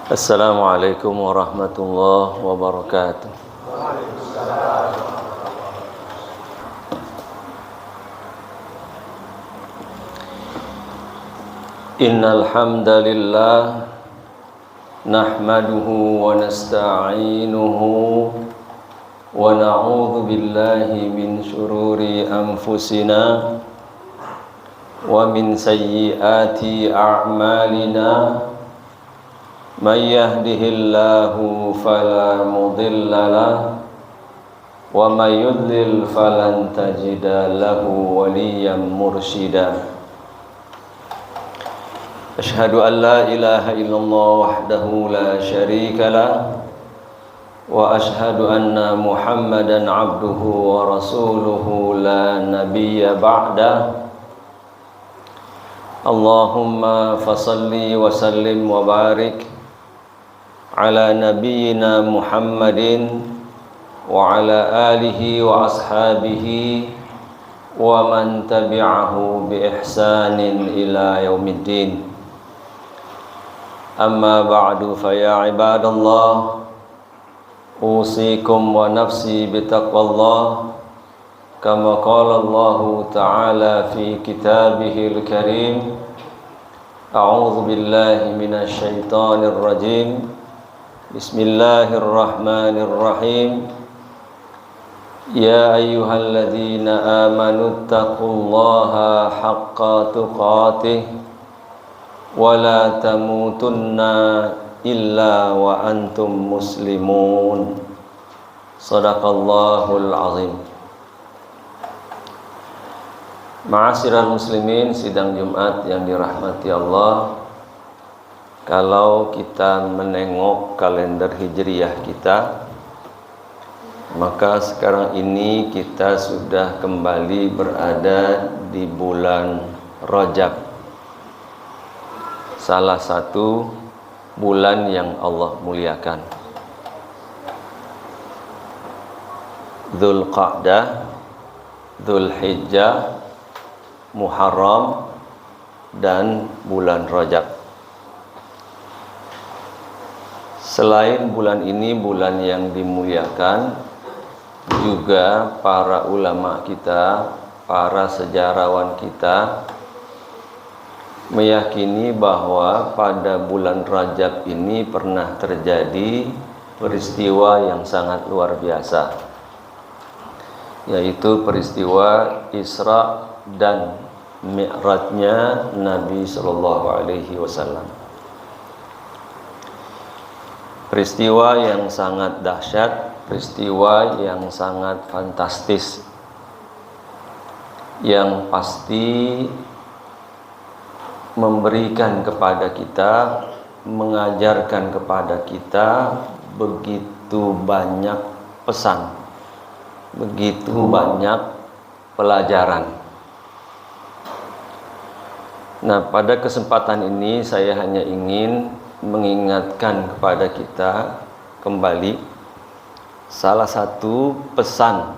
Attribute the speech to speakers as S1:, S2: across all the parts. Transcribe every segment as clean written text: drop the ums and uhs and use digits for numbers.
S1: Assalamualaikum warahmatullahi wabarakatuh. Innal hamdalillah nahmaduhu wa nasta'inuhu wa na'udzu billahi min shururi anfusina wa min sayyiati a'malina. Man yahdihillahu fala mudilla lahu wa may yudlil falan tajida lahu waliyyan mursyida. Asyhadu an la ilaha illallah wahdahu la syarika lah wa asyhadu anna Muhammadan abduhu wa rasuluhu la nabiyya ba'dah. Allahumma fasalli wa sallim wa barik ala nabiyyina Muhammadin wa ala alihi wa ashabihi wa man tabi'ahu bi ihsanin ila yaumiddin. Amma ba'du, fa ya ibadallah, usikum wa nafsi bitaqwallah kama qala Allah ta'ala fi kitabihil karim. A'udzu billahi minasy syaithanir rajim. Bismillahirrahmanirrahim. Ya ayyuhalladzina amanu taqullaha haqqa tuqatih wa la tamutunna illa wa antum muslimun. Shadaqallahul azim. Ma'asyiral muslimin, sidang Jumat yang dirahmati Allah. Kalau kita menengok kalender hijriyah kita, maka sekarang ini kita sudah kembali berada di bulan Rajab, salah satu bulan yang Allah muliakan. Dzulqa'dah, Dzulhijjah, Muharram, dan bulan Rajab. Selain bulan ini bulan yang dimuliakan, juga para ulama kita, para sejarawan kita meyakini bahwa pada bulan Rajab ini pernah terjadi peristiwa yang sangat luar biasa, yaitu peristiwa Isra dan Mi'rajnya Nabi Sallallahu Alaihi Wasallam. Peristiwa yang sangat dahsyat, peristiwa yang sangat fantastis, yang pasti memberikan kepada kita, mengajarkan kepada kita begitu banyak pesan, begitu banyak pelajaran. Nah, pada kesempatan ini saya hanya ingin mengingatkan kepada kita kembali salah satu pesan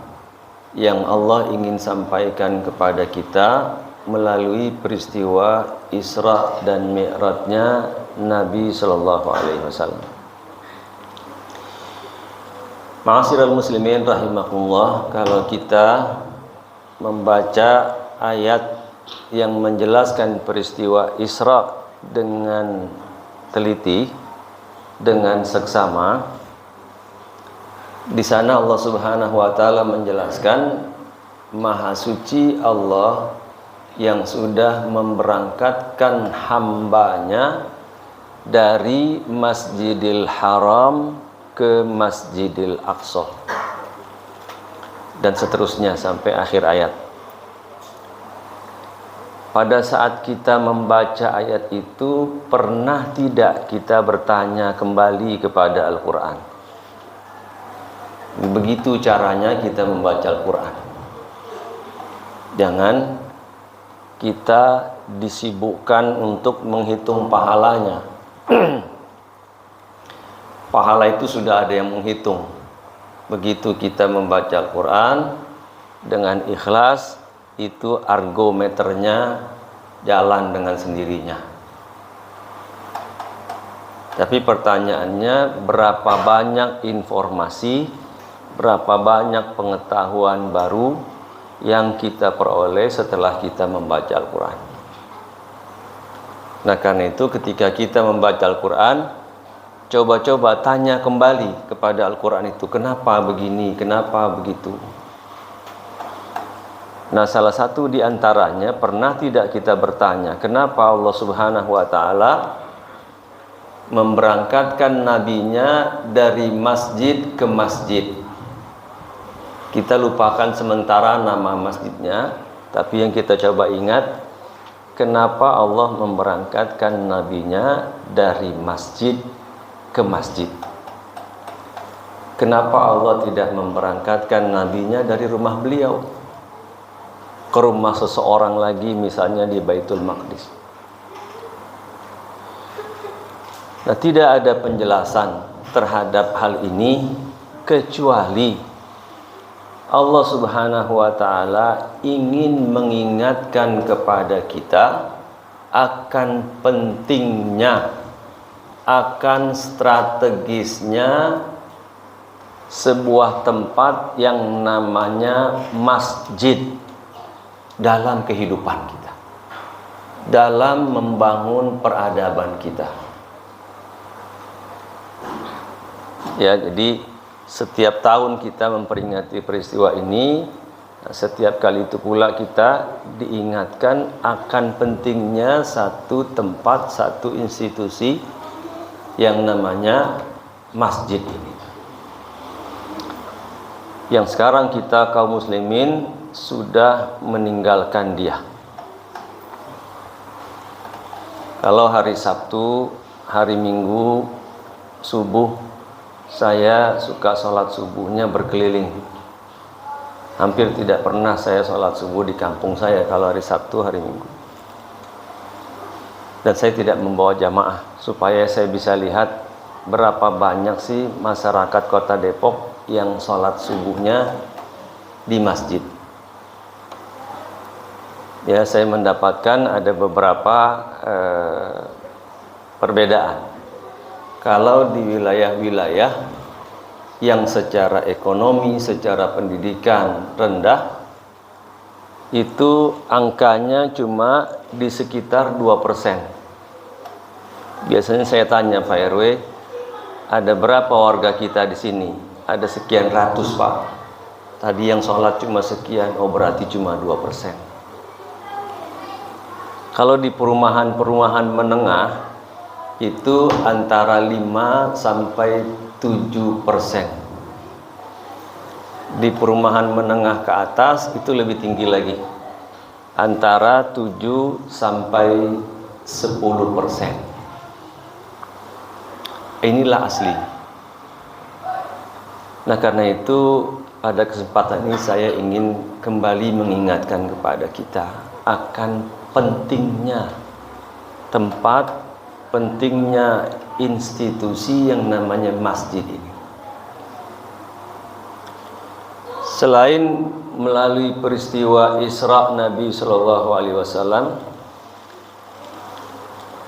S1: yang Allah ingin sampaikan kepada kita melalui peristiwa Isra dan Mi'rajnya Nabi Sallallahu Alaihi Wasallam. Ma'asyiral muslimin rahimakumullah, kalau kita membaca ayat yang menjelaskan peristiwa Isra dengan teliti, dengan seksama, di sana Allah Subhanahu wa taala menjelaskan Maha suci Allah yang sudah memberangkatkan hambanya dari Masjidil Haram ke Masjidil Aqsa, dan seterusnya sampai akhir ayat. Pada saat kita membaca ayat itu, pernah tidak kita bertanya kembali kepada Al-Quran? Begitu caranya kita membaca Al-Quran. Jangan kita disibukkan untuk menghitung pahalanya. Pahala itu sudah ada yang menghitung. Begitu kita membaca Al-Quran dengan ikhlas, itu argometernya jalan dengan sendirinya. Tapi pertanyaannya, berapa banyak informasi, berapa banyak pengetahuan baru yang kita peroleh setelah kita membaca Al-Quran. Nah, karena itu ketika kita membaca Al-Quran, coba-coba tanya kembali kepada Al-Quran itu, kenapa begini, kenapa begitu. Nah, salah satu di antaranya, pernah tidak kita bertanya, kenapa Allah Subhanahu wa Ta'ala memberangkatkan nabinya dari masjid ke masjid? Kita lupakan sementara nama masjidnya, tapi yang kita coba ingat, kenapa Allah memberangkatkan nabinya dari masjid ke masjid? Kenapa Allah tidak memberangkatkan nabinya dari rumah beliau ke rumah seseorang lagi, misalnya di Baitul Maqdis? Nah, tidak ada penjelasan terhadap hal ini kecuali Allah Subhanahu wa Ta'ala ingin mengingatkan kepada kita akan pentingnya, akan strategisnya sebuah tempat yang namanya masjid dalam kehidupan kita, dalam membangun peradaban kita. Ya, jadi setiap tahun kita memperingati peristiwa ini. Setiap kali itu pula kita diingatkan akan pentingnya satu tempat, satu institusi yang namanya masjid ini, yang sekarang kita kaum muslimin sudah meninggalkan dia. Kalau hari Sabtu, hari Minggu subuh, saya suka sholat subuhnya berkeliling. Hampir tidak pernah saya sholat subuh di kampung saya kalau hari Sabtu, hari Minggu. Dan saya tidak membawa jamaah supaya saya bisa lihat berapa banyak sih masyarakat Kota Depok yang sholat subuhnya di masjid. Ya, saya mendapatkan ada beberapa perbedaan. Kalau di wilayah-wilayah yang secara ekonomi, secara pendidikan rendah, itu angkanya cuma di sekitar 2%. Biasanya saya tanya, Pak RW, ada berapa warga kita di sini? Ada sekian ratus, Pak. Tadi yang sholat cuma sekian, oh berarti cuma 2%. Kalau di perumahan-perumahan menengah, itu antara 5 sampai 7%. Di perumahan menengah ke atas itu lebih tinggi lagi, antara 7 sampai 10%. Inilah asli. Nah, karena itu pada kesempatan ini saya ingin kembali mengingatkan kepada kita akan pentingnya tempat, pentingnya institusi yang namanya masjid ini. Selain melalui peristiwa Isra Nabi Shallallahu Alaihi Wasallam,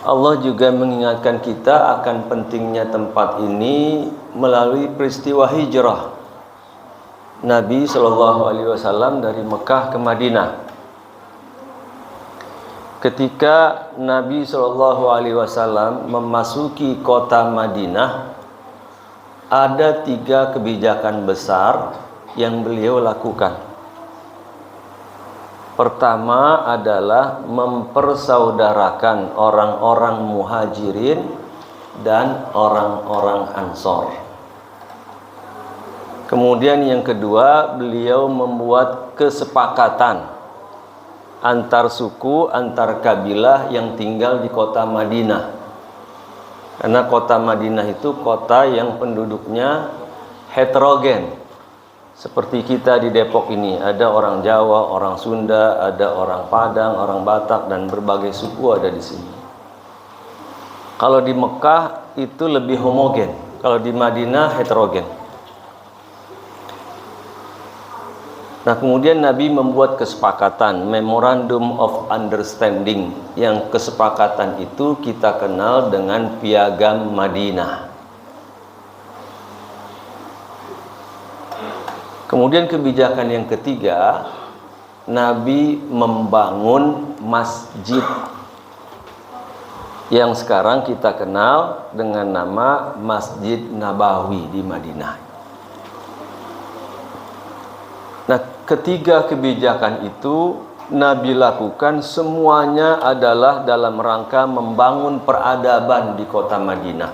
S1: Allah juga mengingatkan kita akan pentingnya tempat ini melalui peristiwa hijrah Nabi Shallallahu Alaihi Wasallam dari Mekah ke Madinah. Ketika Nabi Shallallahu Alaihi Wasallam memasuki kota Madinah, ada 3 kebijakan besar yang beliau lakukan. Pertama adalah mempersaudarakan orang-orang muhajirin dan orang-orang ansor. Kemudian yang kedua, beliau membuat kesepakatan antar suku, antar kabilah yang tinggal di kota Madinah. Karena kota Madinah itu kota yang penduduknya heterogen. Seperti kita di Depok ini, ada orang Jawa, orang Sunda, ada orang Padang, orang Batak, dan berbagai suku ada di sini. Kalau di Mekah itu lebih homogen, kalau di Madinah heterogen. Nah, kemudian Nabi membuat kesepakatan, Memorandum of Understanding, yang kesepakatan itu kita kenal dengan Piagam Madinah. Kemudian kebijakan yang ketiga, Nabi membangun masjid yang sekarang kita kenal dengan nama Masjid Nabawi di Madinah. Nah, ketiga kebijakan itu Nabi lakukan semuanya adalah dalam rangka membangun peradaban di kota Madinah.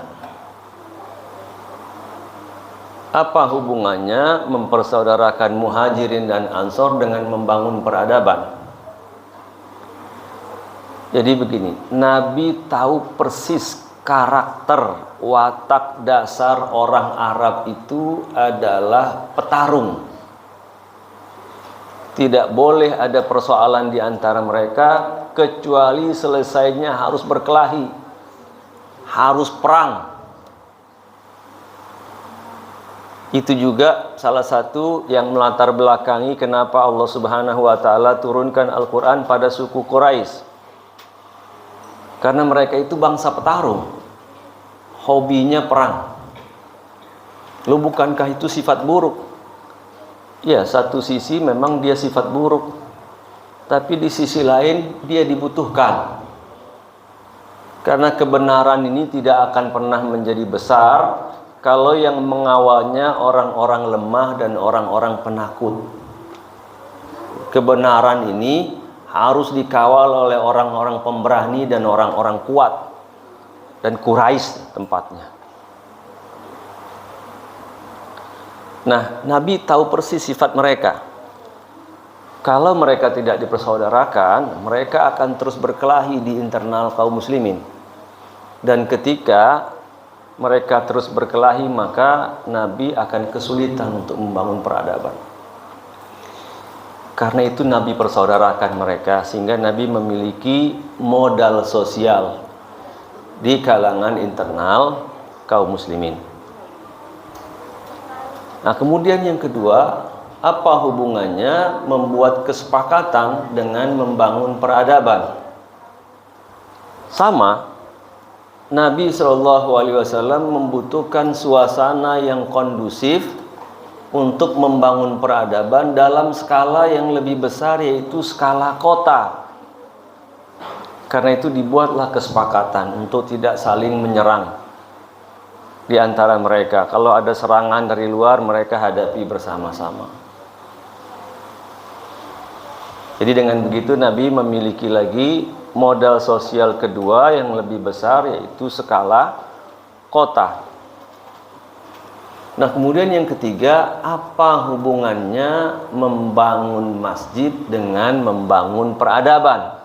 S1: Apa hubungannya mempersaudarakan Muhajirin dan Ansor dengan membangun peradaban? Jadi begini, Nabi tahu persis karakter watak dasar orang Arab itu adalah petarung. Tidak boleh ada persoalan di antara mereka kecuali selesainya harus berkelahi, harus perang. Itu juga salah satu yang melatar belakangi kenapa Allah Subhanahu wa taala turunkan Al-Qur'an pada suku Quraisy. Karena mereka itu bangsa petarung. Hobinya perang. Loh, bukankah itu sifat buruk? Ya, satu sisi memang dia sifat buruk, tapi di sisi lain dia dibutuhkan. Karena kebenaran ini tidak akan pernah menjadi besar kalau yang mengawalnya orang-orang lemah dan orang-orang penakut. Kebenaran ini harus dikawal oleh orang-orang pemberani dan orang-orang kuat. Dan Quraisy tempatnya. Nah, Nabi tahu persis sifat mereka. Kalau mereka tidak dipersaudarakan, mereka akan terus berkelahi di internal kaum muslimin. Dan ketika mereka terus berkelahi, maka Nabi akan kesulitan untuk membangun peradaban. Karena itu Nabi persaudarakan mereka, sehingga Nabi memiliki modal sosial di kalangan internal kaum muslimin. Nah, kemudian yang kedua, apa hubungannya membuat kesepakatan dengan membangun peradaban? Sama, Nabi SAW membutuhkan suasana yang kondusif untuk membangun peradaban dalam skala yang lebih besar, yaitu skala kota. Karena itu dibuatlah kesepakatan untuk tidak saling menyerang di antara mereka. Kalau ada serangan dari luar, mereka hadapi bersama-sama. Jadi dengan begitu Nabi memiliki lagi modal sosial kedua yang lebih besar, yaitu skala kota. Nah, kemudian yang ketiga, apa hubungannya membangun masjid dengan membangun peradaban?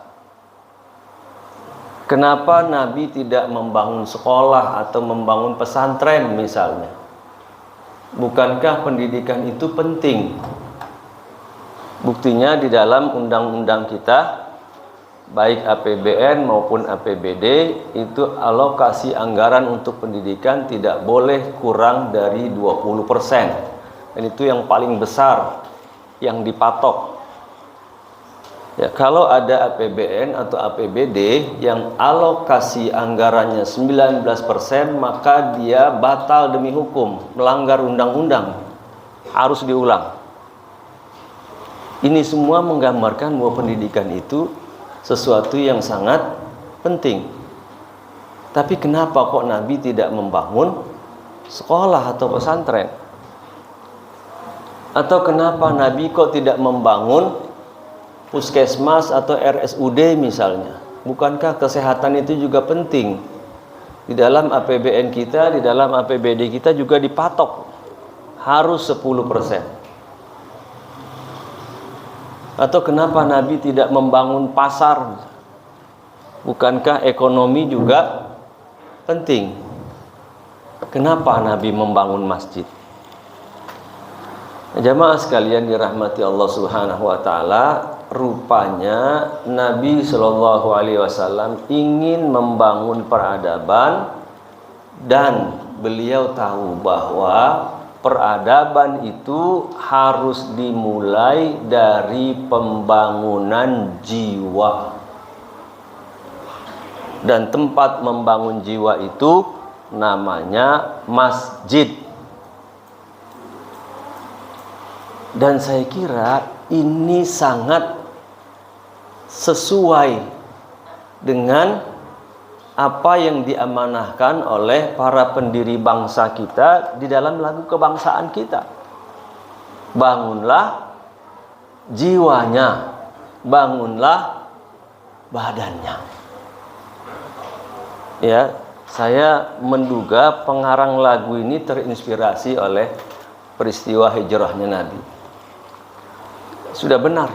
S1: Kenapa Nabi tidak membangun sekolah atau membangun pesantren misalnya? Bukankah pendidikan itu penting? Buktinya di dalam undang-undang kita, baik APBN maupun APBD, itu alokasi anggaran untuk pendidikan tidak boleh kurang dari 20%. Dan itu yang paling besar yang dipatok. Ya, kalau ada APBN atau APBD yang alokasi anggarannya 19%, maka dia batal demi hukum, melanggar undang-undang, harus diulang. Ini semua menggambarkan bahwa pendidikan itu sesuatu yang sangat penting. Tapi kenapa kok Nabi tidak membangun sekolah atau pesantren? Atau kenapa Nabi kok tidak membangun puskesmas atau RSUD misalnya? Bukankah kesehatan itu juga penting? Di dalam APBN kita, di dalam APBD kita juga dipatok harus 10%. Atau kenapa Nabi tidak membangun pasar? Bukankah ekonomi juga penting? Kenapa Nabi membangun masjid? Jamaah sekalian dirahmati Allah Subhanahu wa taala, rupanya Nabi Shallallahu alaihi wasallam ingin membangun peradaban, dan beliau tahu bahwa peradaban itu harus dimulai dari pembangunan jiwa. Dan tempat membangun jiwa itu namanya masjid. Dan saya kira ini sangat sesuai dengan apa yang diamanahkan oleh para pendiri bangsa kita di dalam lagu kebangsaan kita. Bangunlah jiwanya, bangunlah badannya. Ya, saya menduga pengarang lagu ini terinspirasi oleh peristiwa hijrahnya Nabi. Sudah benar.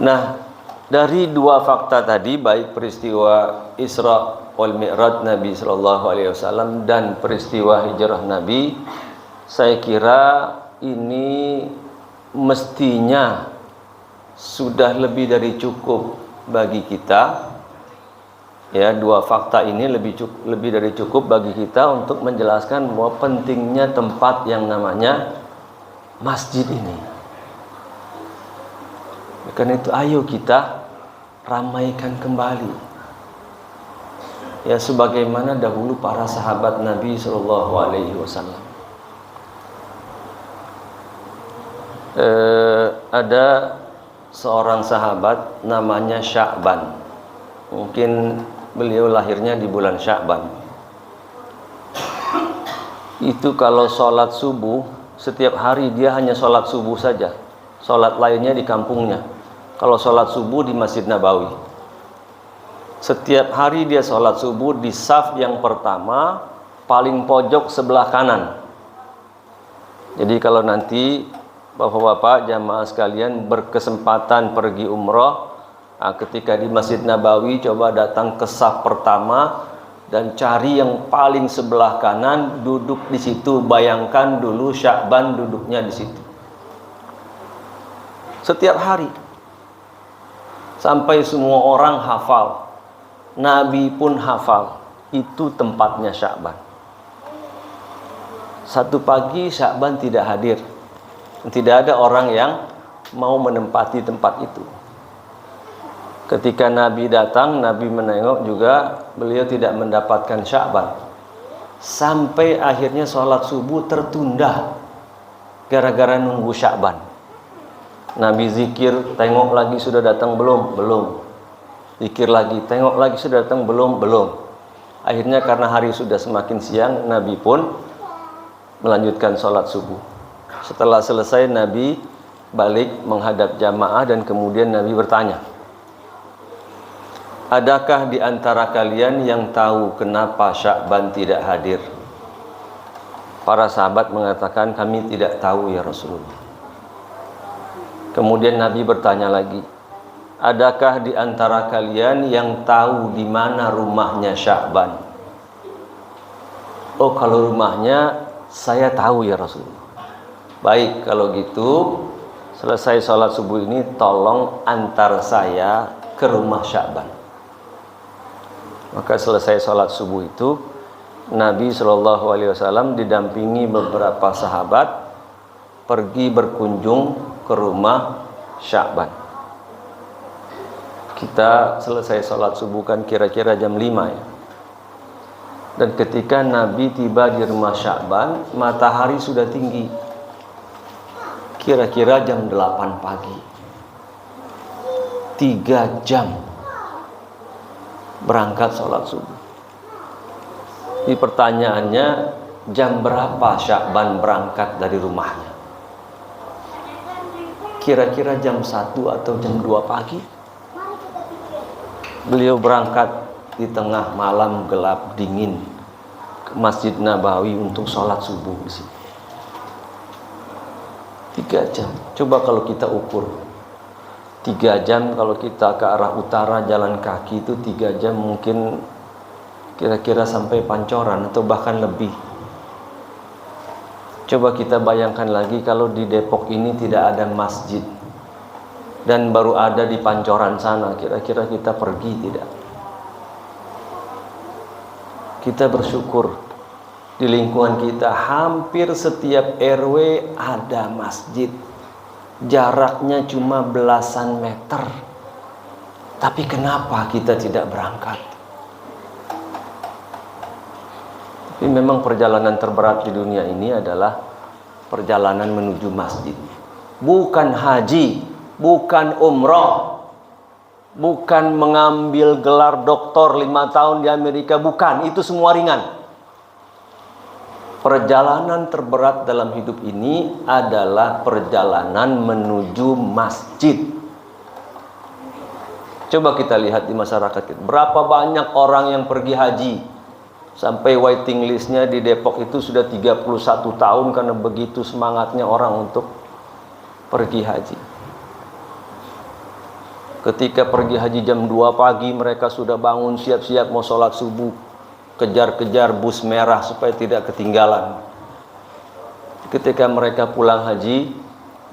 S1: Nah, dari dua fakta tadi, baik peristiwa Isra wal Mi'raj Nabi Sallallahu Alaihi Wasallam dan peristiwa hijrah Nabi, saya kira ini mestinya sudah lebih dari cukup bagi kita. Ya, dua fakta ini lebih dari cukup bagi kita untuk menjelaskan bahwa pentingnya tempat yang namanya masjid ini. Karena itu ayo kita ramaikan kembali. Ya, sebagaimana dahulu para sahabat Nabi Sallallahu Alaihi Wasallam. Ada seorang sahabat namanya Sya'ban. Mungkin beliau lahirnya di bulan Sya'ban. Itu kalau sholat subuh, setiap hari dia hanya sholat subuh saja. Sholat lainnya di kampungnya. Kalau sholat subuh di Masjid Nabawi. Setiap hari dia sholat subuh di saf yang pertama, paling pojok sebelah kanan. Jadi kalau nanti bapak-bapak jamaah sekalian berkesempatan pergi umroh, ketika di Masjid Nabawi coba datang ke saf pertama dan cari yang paling sebelah kanan, duduk di situ. Bayangkan dulu Sya'ban duduknya di situ. Setiap hari. Sampai semua orang hafal. Nabi pun hafal. Itu tempatnya Sya'ban. Satu pagi Sya'ban tidak hadir. Tidak ada orang yang mau menempati tempat itu. Ketika Nabi datang, Nabi menengok juga, beliau tidak mendapatkan Sya'ban. Sampai akhirnya sholat subuh tertunda gara-gara nunggu Sya'ban. Nabi zikir, tengok lagi sudah datang belum? Belum. Zikir lagi, tengok lagi sudah datang belum? Belum. Akhirnya karena hari sudah semakin siang, Nabi pun melanjutkan sholat subuh. Setelah selesai, Nabi balik menghadap jamaah dan kemudian Nabi bertanya, adakah di antara kalian yang tahu kenapa Sya'ban tidak hadir? Para sahabat mengatakan, kami tidak tahu ya Rasulullah. Kemudian Nabi bertanya lagi, adakah di antara kalian yang tahu di mana rumahnya Sya'ban? Oh, kalau rumahnya saya tahu ya Rasulullah. Baik, kalau gitu selesai sholat subuh ini tolong antar saya ke rumah Sya'ban. Maka selesai sholat subuh itu Nabi Shallallahu Alaihi Wasallam didampingi beberapa sahabat pergi berkunjung ke rumah Sya'ban. Kita selesai sholat subuh kan kira-kira jam 5 ya. Dan ketika Nabi tiba di rumah Sya'ban, matahari sudah tinggi. Kira-kira jam 8 pagi. 3 jam berangkat sholat subuh. Di pertanyaannya, jam berapa Sya'ban berangkat dari rumahnya? Kira-kira jam 1 atau jam 2 pagi. Beliau berangkat di tengah malam gelap dingin ke Masjid Nabawi untuk sholat subuh di sini. 3 jam. Coba kalau kita ukur 3 jam, kalau kita ke arah utara jalan kaki itu 3 jam, mungkin kira-kira sampai Pancoran atau bahkan lebih. Coba kita bayangkan lagi kalau di Depok ini tidak ada masjid dan baru ada di Pancoran sana, kira-kira kita pergi tidak? Kita bersyukur Di lingkungan kita hampir setiap RW ada masjid. Jaraknya cuma belasan meter. Tapi kenapa kita tidak berangkat? Tapi memang perjalanan terberat di dunia ini adalah perjalanan menuju masjid. Bukan haji, bukan umroh, bukan mengambil gelar doktor 5 tahun di Amerika, bukan. Itu semua ringan. Perjalanan terberat dalam hidup ini adalah perjalanan menuju masjid. Coba kita lihat di masyarakat kita. Berapa banyak orang yang pergi haji. Sampai waiting listnya di Depok itu sudah 31 tahun karena begitu semangatnya orang untuk pergi haji. Ketika pergi haji jam 2 pagi mereka sudah bangun siap-siap mau sholat subuh. Kejar-kejar bus merah supaya tidak ketinggalan. Ketika mereka pulang haji,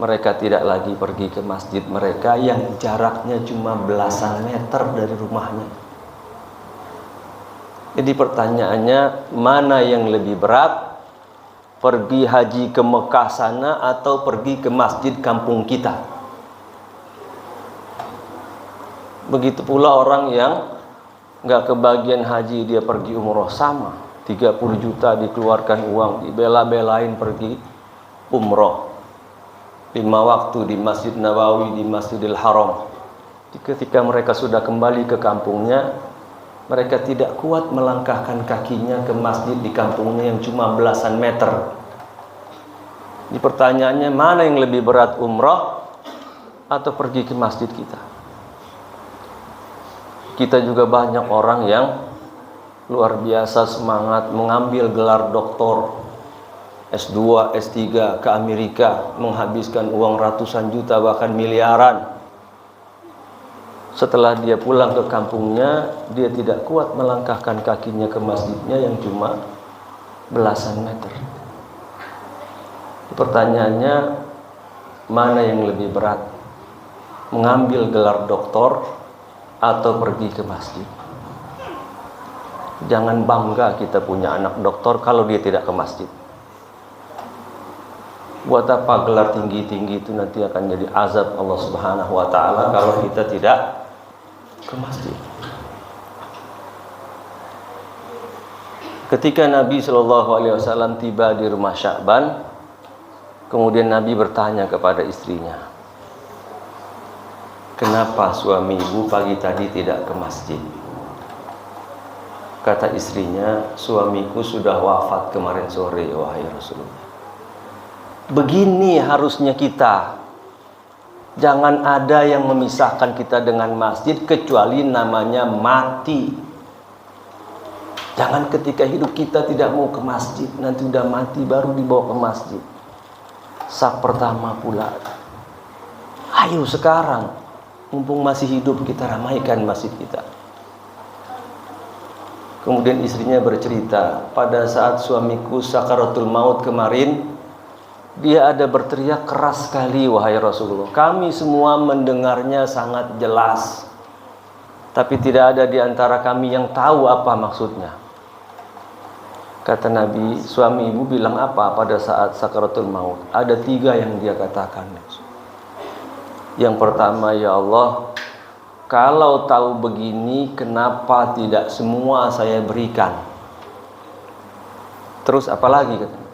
S1: mereka tidak lagi pergi ke masjid mereka yang jaraknya cuma belasan meter dari rumahnya. Jadi pertanyaannya, mana yang lebih berat? Pergi haji ke Mekah sana atau pergi ke masjid kampung kita? Begitu pula orang yang nggak kebagian haji, dia pergi umroh, sama 30 juta dikeluarkan uang, dibela-belain pergi umroh 5 waktu di Masjid Nabawi, di Masjidil Haram. Ketika mereka sudah kembali ke kampungnya, mereka tidak kuat melangkahkan kakinya ke masjid di kampungnya yang cuma belasan meter. Di pertanyaannya, mana yang lebih berat, umroh atau pergi ke masjid kita? Kita juga banyak orang yang luar biasa semangat mengambil gelar doktor S2, S3 ke Amerika, menghabiskan uang ratusan juta bahkan miliaran. Setelah dia pulang ke kampungnya, dia tidak kuat melangkahkan kakinya ke masjidnya yang cuma belasan meter. Pertanyaannya, mana yang lebih berat? Mengambil gelar doktor atau pergi ke masjid? Jangan bangga kita punya anak doktor kalau dia tidak ke masjid. Buat apa gelar tinggi-tinggi itu nanti akan jadi azab Allah Subhanahu wa taala kalau kita tidak ke masjid. Ketika Nabi SAW tiba di rumah Sya'ban, kemudian Nabi bertanya kepada istrinya, kenapa suami ibu pagi tadi tidak ke masjid? Kata istrinya, suamiku sudah wafat kemarin sore, wahai Rasulullah. Begini harusnya kita. Jangan ada yang memisahkan kita dengan masjid kecuali namanya mati. Jangan ketika hidup kita tidak mau ke masjid, nanti udah mati baru dibawa ke masjid. Sak pertama pula. Ayo sekarang, mumpung masih hidup, kita ramaikan masjid kita. Kemudian istrinya bercerita, pada saat suamiku sakaratul maut kemarin, dia ada berteriak keras sekali, wahai Rasulullah. Kami semua mendengarnya sangat jelas, tapi tidak ada di antara kami yang tahu apa maksudnya. Kata Nabi, suami ibu bilang apa pada saat sakaratul maut? Ada 3 yang dia katakan. Yang pertama, ya Allah, kalau tahu begini, kenapa tidak semua saya berikan? Terus apa lagi katanya?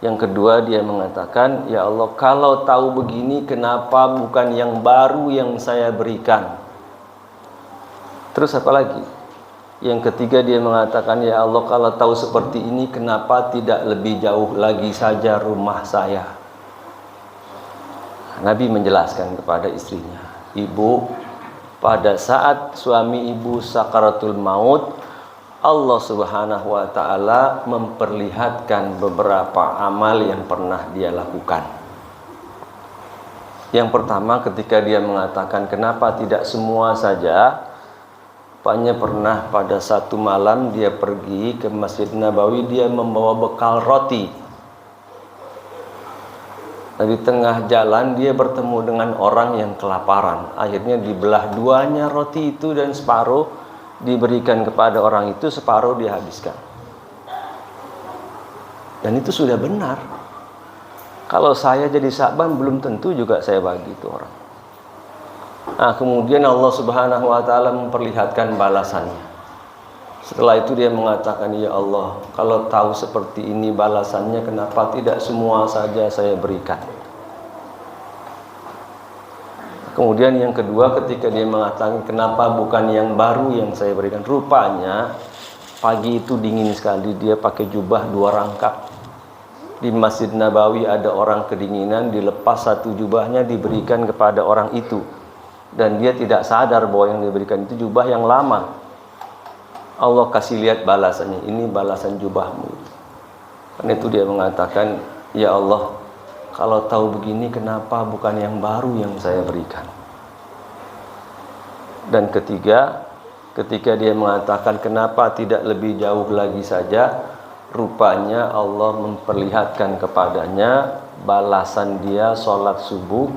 S1: Yang kedua dia mengatakan, ya Allah, kalau tahu begini, kenapa bukan yang baru yang saya berikan? Terus apa lagi? Yang ketiga dia mengatakan, ya Allah, kalau tahu seperti ini, kenapa tidak lebih jauh lagi saja rumah saya? Nabi menjelaskan kepada istrinya, ibu, pada saat suami ibu sakaratul maut, Allah Subhanahu wa ta'ala memperlihatkan beberapa amal yang pernah dia lakukan. Yang pertama, ketika dia mengatakan kenapa tidak semua saja, Paknya pernah pada satu malam dia pergi ke Masjid Nabawi, dia membawa bekal roti. Di tengah jalan dia bertemu dengan orang yang kelaparan. Akhirnya dibelah duanya roti itu dan separuh diberikan kepada orang itu, separuh dihabiskan. Dan itu sudah benar. Kalau saya jadi Sya'ban belum tentu juga saya bagi itu orang. Nah, kemudian Allah Subhanahu wa taala memperlihatkan balasannya. Setelah itu dia mengatakan, ya Allah, kalau tahu seperti ini balasannya, kenapa tidak semua saja saya berikan? Kemudian yang kedua, ketika dia mengatakan, kenapa bukan yang baru yang saya berikan? Rupanya pagi itu dingin sekali, dia pakai jubah 2 rangkap. Di Masjid Nabawi ada orang kedinginan, dilepas satu jubahnya diberikan kepada orang itu. Dan dia tidak sadar bahwa yang diberikan itu jubah yang lama. Allah kasih lihat balasannya, ini balasan jubahmu. Karena itu dia mengatakan, ya Allah, kalau tahu begini kenapa bukan yang baru yang saya berikan? Dan ketiga, ketika dia mengatakan kenapa tidak lebih jauh lagi saja, rupanya Allah memperlihatkan kepadanya balasan dia sholat subuh,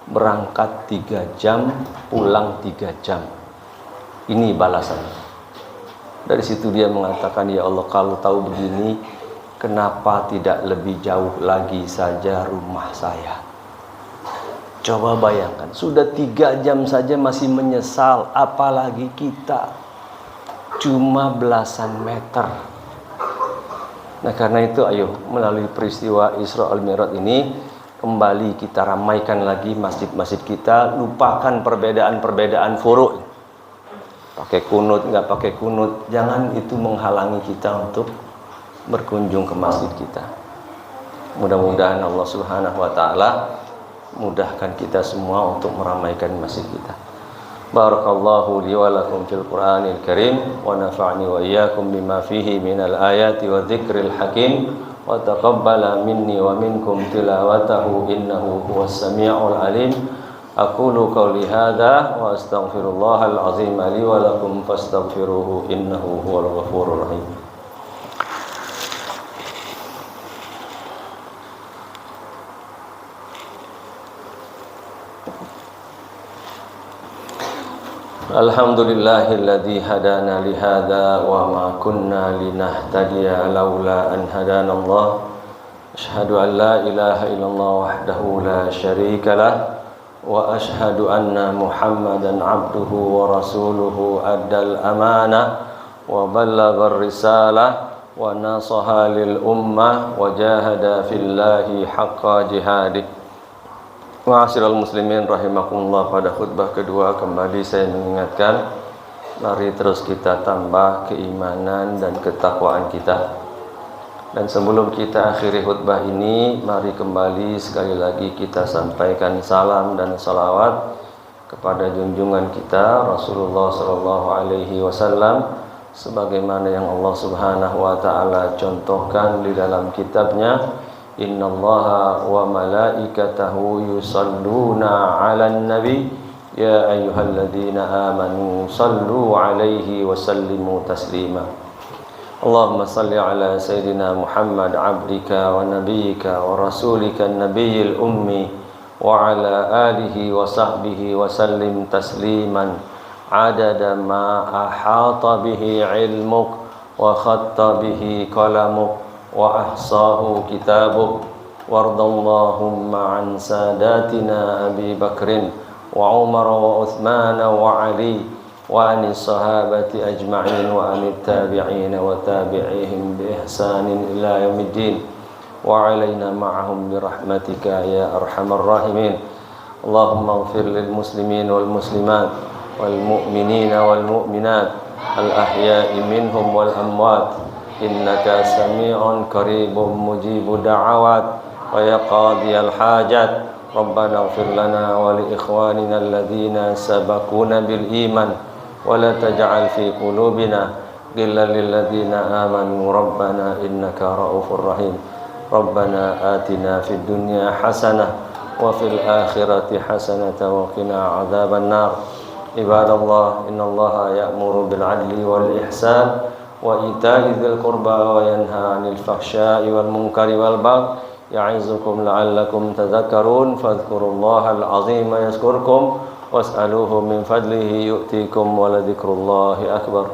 S1: berangkat 3 jam, pulang 3 jam. Ini balasannya. Dari situ dia mengatakan, ya Allah, kalau tahu begini, kenapa tidak lebih jauh lagi saja rumah saya? Coba bayangkan, sudah 3 jam saja masih menyesal, apalagi kita cuma belasan meter. Nah, karena itu ayo melalui peristiwa Isra al-Mi'raj ini kembali kita ramaikan lagi masjid-masjid kita, lupakan perbedaan-perbedaan furu'. Pakai kunut, nggak pakai kunut, jangan itu menghalangi kita untuk berkunjung ke masjid kita. Mudah-mudahan Allah Subhanahu wa taala mudahkan kita semua untuk meramaikan masjid kita. Barakallahu li wa lakum fil Qur'anil Karim wa nafa'ni wa iyyakum bima fihi minal ayati wa dzikril hakim wa taqabbala minni wa minkum tilawatahu innahu huwas samiul alim. Aqulu qawli hadza wa astaghfirullahal azim li wa lakum fastaghfiruhu innahu huwal ghafurur rahim. Alhamdulillahilladzi hadana li hadza wa ma kunna linahtadiya laula an hadanallah. Asyhadu an la ilaha illallah wahdahu la syarika lah wa asyhadu anna Muhammadan abduhu wa rasuluhu addal amanah wa ballagha risalah wa nasaha lil ummah wa jahada fillahi haqqa jihadih. Ma'asyiral muslimin rahimakumullah, pada khutbah kedua kembali saya mengingatkan, mari terus kita tambah keimanan dan ketakwaan kita. Dan sebelum kita akhiri khutbah ini, mari kembali sekali lagi kita sampaikan salam dan salawat kepada junjungan kita Rasulullah sallallahu alaihi wasallam, sebagaimana yang Allah Subhanahu wa taala contohkan di dalam kitabnya, innallaha wa malaikatahu yusalluna 'alan nabi ya ayyuhalladzina amanu sallu 'alaihi wa sallimu taslima. Allahumma salli ala sayyidina Muhammad abdika wa nabiyyika wa rasulika an-nabiyil ummi wa ala alihi wa sahbihi wa sallim tasliman adada ma ahata bihi ilmuk wa khatta bihi qalamuk wa ahsahu kitabuk wardallahumma an sadatina Abi Bakrin wa Umar wa Uthman wa Ali wa anis sahabati ajma'in wa anit tabi'in wa tabi'ihim bi ihsanin ila yaumiddin wa alaina ma'ahum bi rahmatika ya arhamar rahimin. Allahumma ighfir lil muslimin wal muslimat wal mu'minina wal mu'minat al ahya'i minhum wal amwat innaka sami'un qaribun mujibu da'awat wa yaqadiyal hajat. Rabbana ighfir lana wa li ikhwanina alladhina sabaquna bil iman wa la taj'al fi qulubina ghillan lil ladzina amanu rabbana innaka ra'ufur rahim. Rabbana atina fid dunya hasanah wa fil akhirati hasanah wa qina adzaban nar. Ibadallah, innallaha ya'muru bil 'adli wal ihsan wa ita'i dzil qurba wa yanha 'anil fahsya'i wal munkari wal baghi ya'izukum la'allakum tadhakkarun fadhkurullahal 'azima yazkurkum was'aluhu min fadlihi yu'tikum wa la dzikrullahi akbar.